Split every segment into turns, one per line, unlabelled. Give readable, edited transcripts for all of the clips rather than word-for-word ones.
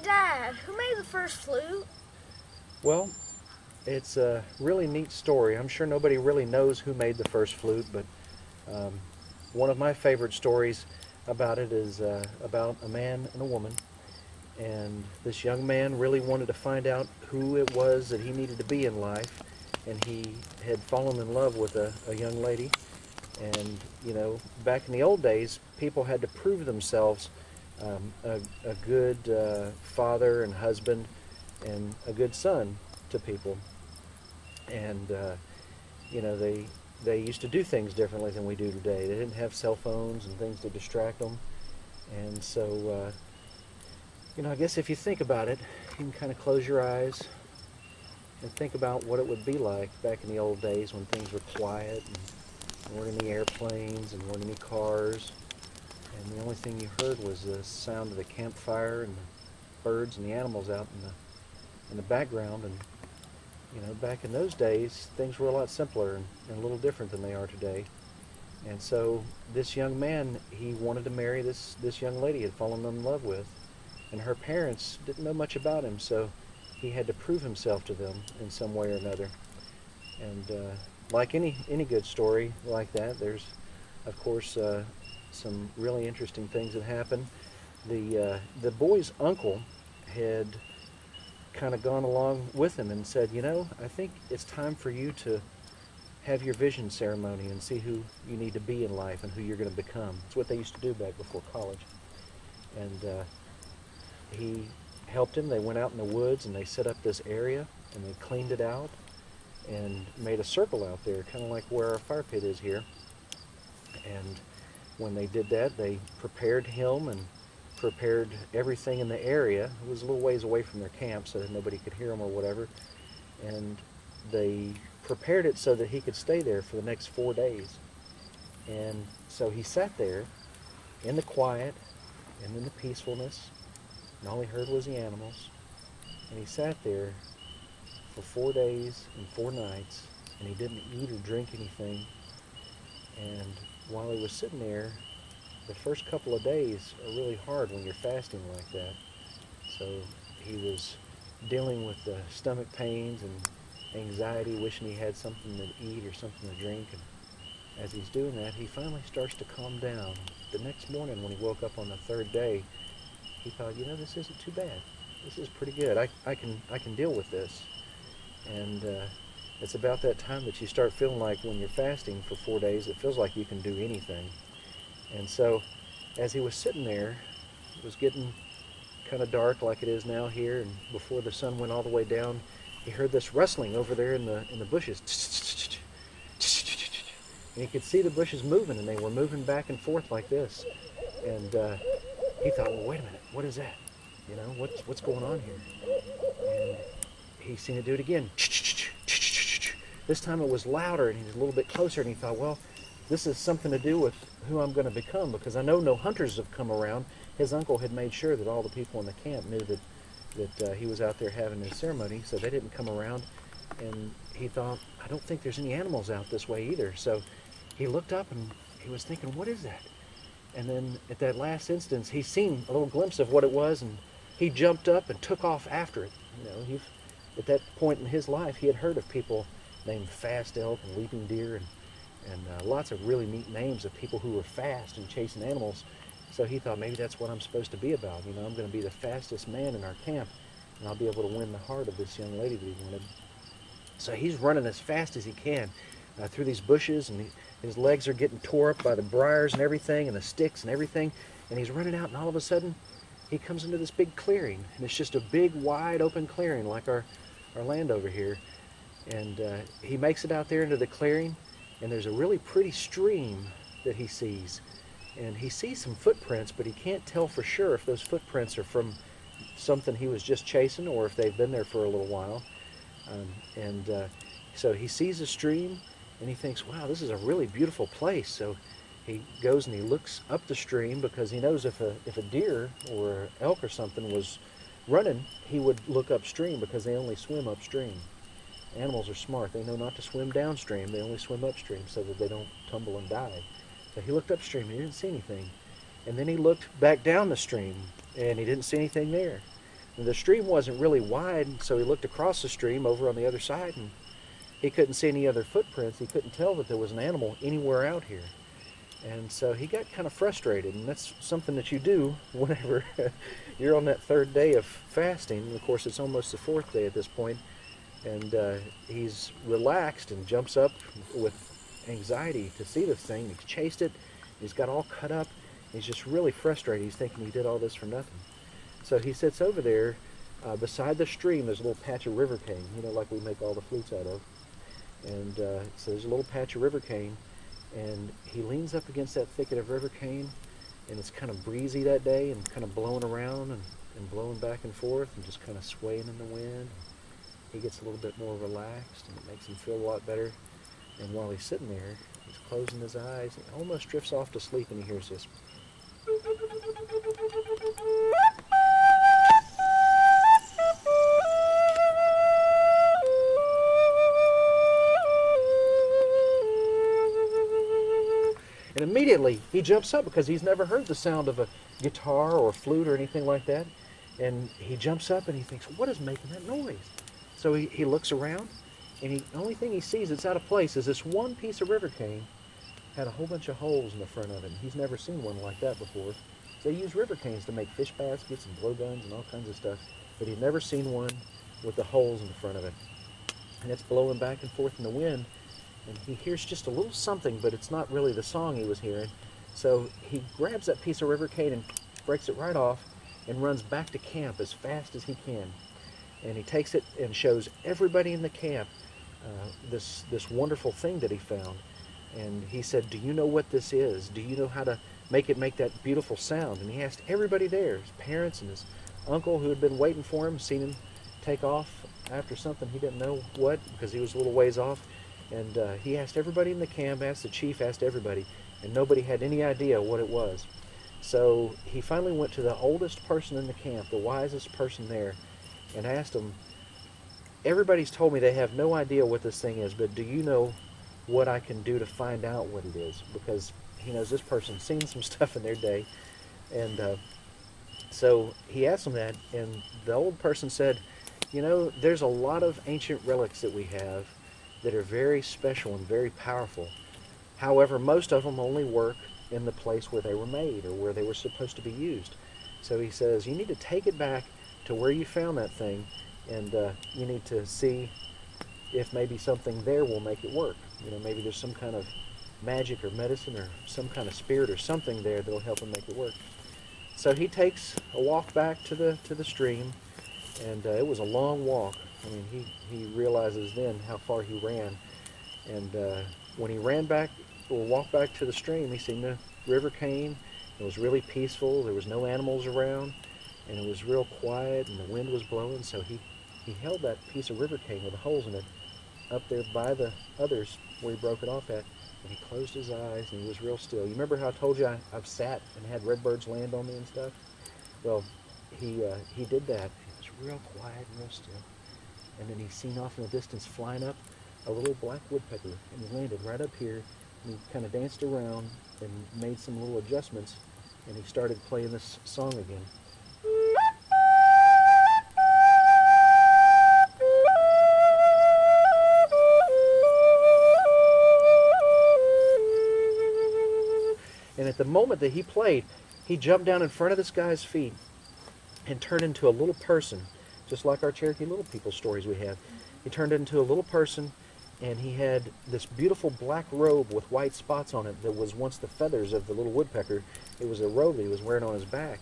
Dad, who made the first flute?
Well, it's a really neat story. I'm sure nobody really knows who made the first flute, but um, one of my favorite stories about it is about a man and a woman. And this young man really wanted to find out who it was that he needed to be in life. And he had fallen in love with a young lady. And, you know, back in the old days, people had to prove themselves a good father and husband and a good son to people. And, you know, they used to do things differently than we do today. They didn't have cell phones and things to distract them. And so, you know, I guess if you think about it, you can kind of close your eyes and think about what it would be like back in the old days when things were quiet and weren't any airplanes and weren't any cars. And the only thing you heard was the sound of the campfire and the birds and the animals out in the background. And, you know, back in those days, things were a lot simpler and a little different than they are today. And so this young man, he wanted to marry this young lady he had fallen in love with. And her parents didn't know much about him, so he had to prove himself to them in some way or another. And like any good story like that, there's, of course, some really interesting things that happen. The boy's uncle had kind of gone along with him and said, you know, I think it's time for you to have your vision ceremony and see who you need to be in life and who you're going to become. It's what they used to do back before college. And he helped him. They went out in the woods and they set up this area and they cleaned it out and made a circle out there, kind of like where our fire pit is here. And when they did that, they prepared him and prepared everything in the area. It was a little ways away from their camp so that nobody could hear him or whatever. And they prepared it so that he could stay there for the next 4 days. And so he sat there in the quiet and in the peacefulness, and all he heard was the animals. And he sat there for 4 days and 4 nights, and he didn't eat or drink anything. And while he was sitting there, the first couple of days are really hard when you're fasting like that. So he was dealing with the stomach pains and anxiety, wishing he had something to eat or something to drink. And as he's doing that, he finally starts to calm down. The next morning when he woke up on the 3rd day, he thought, you know, this isn't too bad. This is pretty good. I can deal with this. And it's about that time that you start feeling like when you're fasting for 4 days, it feels like you can do anything. And so as he was sitting there, it was getting kind of dark like it is now here, and before the sun went all the way down, he heard this rustling over there in the bushes. And he could see the bushes moving, and they were moving back and forth like this. And he thought, well, wait a minute, what is that? You know, what's going on here? And he seen it do it again. This time it was louder, and he was a little bit closer, and he thought, well, this is something to do with who I'm going to become, because I know no hunters have come around. His uncle had made sure that all the people in the camp knew that he was out there having his ceremony, so they didn't come around. And he thought, I don't think there's any animals out this way either. So he looked up and he was thinking, what is that? And then at that last instance, he seen a little glimpse of what it was, and he jumped up and took off after it. You know, at that point in his life, he had heard of people named Fast Elk and Leaping Deer and lots of really neat names of people who were fast and chasing animals. So he thought, maybe that's what I'm supposed to be about. You know, I'm going to be the fastest man in our camp, and I'll be able to win the heart of this young lady that he wanted. So he's running as fast as he can through these bushes, and his legs are getting tore up by the briars and everything, and the sticks and everything. And he's running out, and all of a sudden, he comes into this big clearing, and it's just a big, wide open clearing like our our land over here. And he makes it out there into the clearing, and there's a really pretty stream that he sees. And he sees some footprints, but he can't tell for sure if those footprints are from something he was just chasing or if they've been there for a little while. So he sees a stream, and he thinks, wow, this is a really beautiful place. So he goes and he looks up the stream, because he knows if a deer or an elk or something was running, he would look upstream, because they only swim upstream. Animals are smart. They know not to swim downstream. They only swim upstream so that they don't tumble and die. So he looked upstream and he didn't see anything. And then he looked back down the stream and he didn't see anything there. And the stream wasn't really wide, so he looked across the stream over on the other side, and he couldn't see any other footprints. He couldn't tell that there was an animal anywhere out here. And so he got kind of frustrated, and that's something that you do whenever you're on that third day of fasting. And of course, it's almost the fourth day at this point. And he's relaxed and jumps up with anxiety to see this thing. He's chased it. He's got all cut up. He's just really frustrated. He's thinking he did all this for nothing. So he sits over there beside the stream. There's a little patch of river cane, like we make all the flutes out of. And so there's a little patch of river cane, and he leans up against that thicket of river cane, and it's kind of breezy that day and kind of blowing around and blowing back and forth and just kind of swaying in the wind. He gets a little bit more relaxed, and it makes him feel a lot better. And while he's sitting there, he's closing his eyes. He almost drifts off to sleep, and he hears this. And immediately he jumps up, because he's never heard the sound of a guitar or a flute or anything like that. And he jumps up and he thinks, what is making that noise? So he looks around, and the only thing he sees that's out of place is this one piece of river cane had a whole bunch of holes in the front of it. He's never seen one like that before. They use river canes to make fish baskets and blowguns and all kinds of stuff, but he'd never seen one with the holes in the front of it. And it's blowing back and forth in the wind, and he hears just a little something, but it's not really the song he was hearing. So he grabs that piece of river cane and breaks it right off and runs back to camp as fast as he can. And he takes it and shows everybody in the camp this wonderful thing that he found. And he said, do you know what this is? Do you know how to make that beautiful sound? And he asked everybody there, his parents and his uncle who had been waiting for him, seen him take off after something he didn't know what, because he was a little ways off. And he asked everybody in the camp, asked the chief, asked everybody, and nobody had any idea what it was. So he finally went to the oldest person in the camp, the wisest person there, and asked him, everybody's told me they have no idea what this thing is, but do you know what I can do to find out what it is? Because he knows this person's seen some stuff in their day. And so he asked him that, and the old person said, there's a lot of ancient relics that we have that are very special and very powerful. However, most of them only work in the place where they were made or where they were supposed to be used. So he says, you need to take it back to where you found that thing, and you need to see if maybe something there will make it work. Maybe there's some kind of magic or medicine or some kind of spirit or something there that'll help him make it work. So he takes a walk back to the stream, and it was a long walk. I mean, he realizes then how far he ran. And when he ran back or walked back to the stream, he seen the river cane. It was really peaceful. There was no animals around, and it was real quiet, and the wind was blowing. So he held that piece of river cane with the holes in it up there by the others where he broke it off at, and he closed his eyes, and he was real still. You remember how I told you I've sat and had redbirds land on me and stuff? Well, he did that. It was real quiet and real still. And then he seen off in the distance flying up a little black woodpecker, and he landed right up here, and he kind of danced around and made some little adjustments, and he started playing this song again. And at the moment that he played, he jumped down in front of this guy's feet and turned into a little person, just like our Cherokee Little People stories we have. He turned into a little person, and he had this beautiful black robe with white spots on it that was once the feathers of the little woodpecker. It was a robe that he was wearing on his back.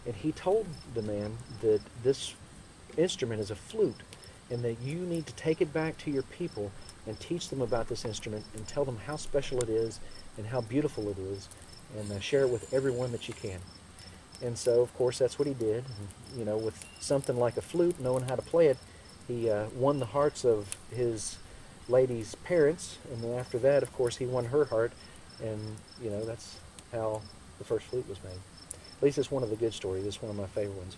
And he told the man that this instrument is a flute, and that you need to take it back to your people and teach them about this instrument and tell them how special it is and how beautiful it is, and share it with everyone that you can. And so, of course, that's what he did. And, you know, with something like a flute, knowing how to play it, he won the hearts of his lady's parents, and then after that, of course, he won her heart, and, you know, that's how the first flute was made. At least it's one of the good stories. It's one of my favorite ones.